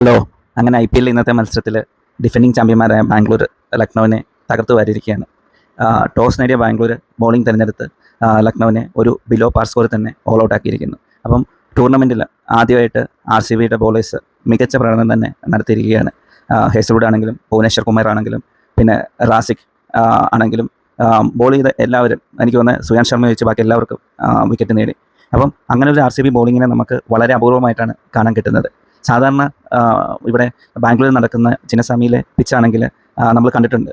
Hello. അങ്ങനെ IPL ഇന്നത്തെ മത്സരത്തിൽ ഡിഫെൻഡിങ് ചാമ്പ്യന്മാരായ ബാംഗ്ലൂർ ലക്നൌവിനെ തകർത്ത് വാരിയിരിക്കുകയാണ്. ടോസ് നേടിയ ബാംഗ്ലൂർ ബോളിംഗ് തിരഞ്ഞെടുത്ത് ലക്നൌവിനെ ഒരു ബിലോ പാർ സ്കോർ തന്നെ ഓൾ ഔട്ട് ആക്കിയിരിക്കുന്നു. അപ്പം ടൂർണമെൻറ്റിൽ ആദ്യമായിട്ട് RCBയുടെ ബോളേഴ്സ് മികച്ച പ്രകടനം തന്നെ നടത്തിയിരിക്കുകയാണ്. ഹേസൽവുഡ് ആണെങ്കിലും ഭുവനേശ്വർ കുമാർ ആണെങ്കിലും പിന്നെ റാസിക് ആണെങ്കിലും ബോൾ ചെയ്ത എല്ലാവരും എനിക്ക് തോന്നുന്നത് സുയാൻ ശർമ്മ വെച്ച് ബാക്കി എല്ലാവർക്കും വിക്കറ്റ് നേടി. അപ്പം അങ്ങനെ ഒരു RCB ബോളിങ്ങിനെ നമുക്ക് വളരെ അപൂർവമായിട്ടാണ് കാണാൻ കിട്ടുന്നത്. സാധാരണ ഇവിടെ ബാംഗ്ലൂരിൽ നടക്കുന്ന ചിന്നസ്വാമിയിലെ പിച്ചാണെങ്കിൽ നമ്മൾ കണ്ടിട്ടുണ്ട്,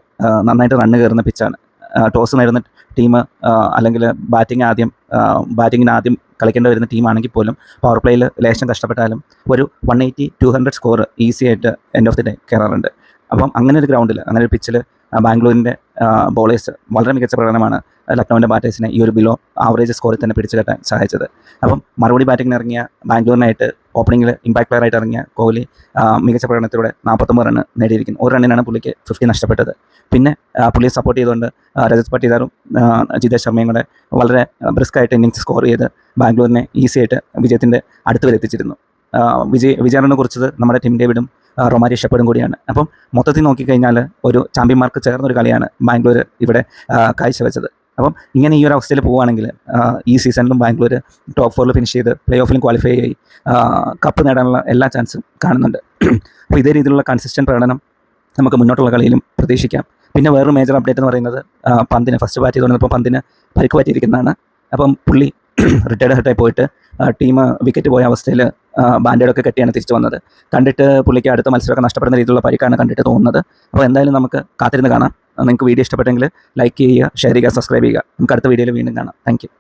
നന്നായിട്ട് റണ്ണ് കയറുന്ന പിച്ചാണ്. ടോസ് നേടുന്ന ടീം അല്ലെങ്കിൽ ബാറ്റിങ്ങിന് ആദ്യം കളിക്കേണ്ടി വരുന്ന ടീമാണെങ്കിൽ പോലും പവർ പ്ലേയിൽ ലേശം കഷ്ടപ്പെട്ടാലും ഒരു 180-200 സ്കോർ ഈസി ആയിട്ട് എൻഡ് ഓഫ് ദി ഡേ കയറാറുണ്ട്. അപ്പം അങ്ങനെ ഒരു ഗ്രൗണ്ടിൽ, അങ്ങനെ ഒരു പിച്ചിൽ ബാംഗ്ലൂരിൻ്റെ ബോളേഴ്സ് വളരെ മികച്ച പ്രകടനമാണ് ലക്നൌവിൻ്റെ ബാറ്റേഴ്സിനെ ഈ ഒരു ബിലോ ആവറേജ് സ്കോറിൽ തന്നെ പിടിച്ചു കെട്ടാൻ സഹായിച്ചത്. അപ്പം മറുപടി ബാറ്റിങ്ങിന് ഇറങ്ങിയ ബാംഗ്ലൂരിനായിട്ട് ഓപ്പണിങ്ങിൽ ഇമ്പാക്ട് പ്ലെയർ ആയിട്ട് ഇറങ്ങിയ കോഹ്ലി മികച്ച പ്രകടനത്തിലൂടെ 49 റണ്ണ് നേടിയിരിക്കുന്നു. ഒരു റണ്ണിനാണ് പുള്ളിക്ക് 50 നഷ്ടപ്പെട്ടത്. പിന്നെ പുള്ളിയെ സപ്പോർട്ട് ചെയ്തുകൊണ്ട് രജത് പട്ടീദാറും ജിതേഷ് ശർമ്മയും കൂടെ വളരെ ബ്രിസ്കായിട്ട് ഇന്നിങ്സ് സ്കോർ ചെയ്ത് ബാംഗ്ലൂരിനെ ഈസി ആയിട്ട് വിജയത്തിൻ്റെ അടുത്ത് വരെ എത്തിച്ചിരുന്നു. വിജയനെ കുറിച്ചത് നമ്മുടെ ടിം ഡേവിഡും റൊമാരി ഷെപ്പേർഡും കൂടിയാണ്. അപ്പം മൊത്തത്തിൽ നോക്കിക്കഴിഞ്ഞാൽ ഒരു ചാമ്പ്യന്മാർക്ക് ചേർന്നൊരു കളിയാണ് ബാംഗ്ലൂർ ഇവിടെ കാഴ്ചവെച്ചത്. അപ്പം ഇങ്ങനെ ഈ ഒരു അവസ്ഥയിൽ പോവുകയാണെങ്കിൽ ഈ സീസണിലും ബാംഗ്ലൂർ ടോപ്പ് 4 ഫിനിഷ് ചെയ്ത് പ്ലേ ഓഫിലും ക്വാളിഫൈ ആയി കപ്പ് നേടാനുള്ള എല്ലാ ചാൻസും കാണുന്നുണ്ട്. അപ്പോൾ ഇതേ രീതിയിലുള്ള കൺസിസ്റ്റൻറ്റ് പ്രകടനം നമുക്ക് മുന്നോട്ടുള്ള കളിയിലും പ്രതീക്ഷിക്കാം. പിന്നെ വേറൊരു മേജർ അപ്ഡേറ്റ് എന്ന് പറയുന്നത് പന്തിന് ഫസ്റ്റ് ബാറ്റ് ചെയ്തുകൊണ്ടിരുന്നപ്പോൾ പന്തിന് പരിക്ക് പറ്റിയിരിക്കുന്നതാണ്. അപ്പം പുള്ളി റിട്ടയർഡ് ഹെർട്ടായി പോയിട്ട് ടീം വിക്കറ്റ് പോയ അവസ്ഥയിൽ ബാൻഡേഡൊക്കെ കെട്ടിയാണ് തിരിച്ചു വന്നത്. കണ്ടിട്ട് പുള്ളിക്ക് അടുത്ത മത്സരമൊക്കെ നഷ്ടപ്പെടുന്ന രീതിയിലുള്ള പരിക്കാണ് കണ്ടിട്ട് തോന്നുന്നത്. അപ്പോൾ എന്തായാലും നമുക്ക് കാത്തിരുന്ന് കാണാം. നിങ്ങൾക്ക് വീഡിയോ ഇഷ്ടപ്പെട്ടെങ്കിൽ ലൈക്ക് ചെയ്യുക, ഷെയർ ചെയ്യുക, സബ്സ്ക്രൈബ് ചെയ്യുക. നമുക്ക് അടുത്ത വീഡിയോയിൽ വീണ്ടും കാണാം. Thank you.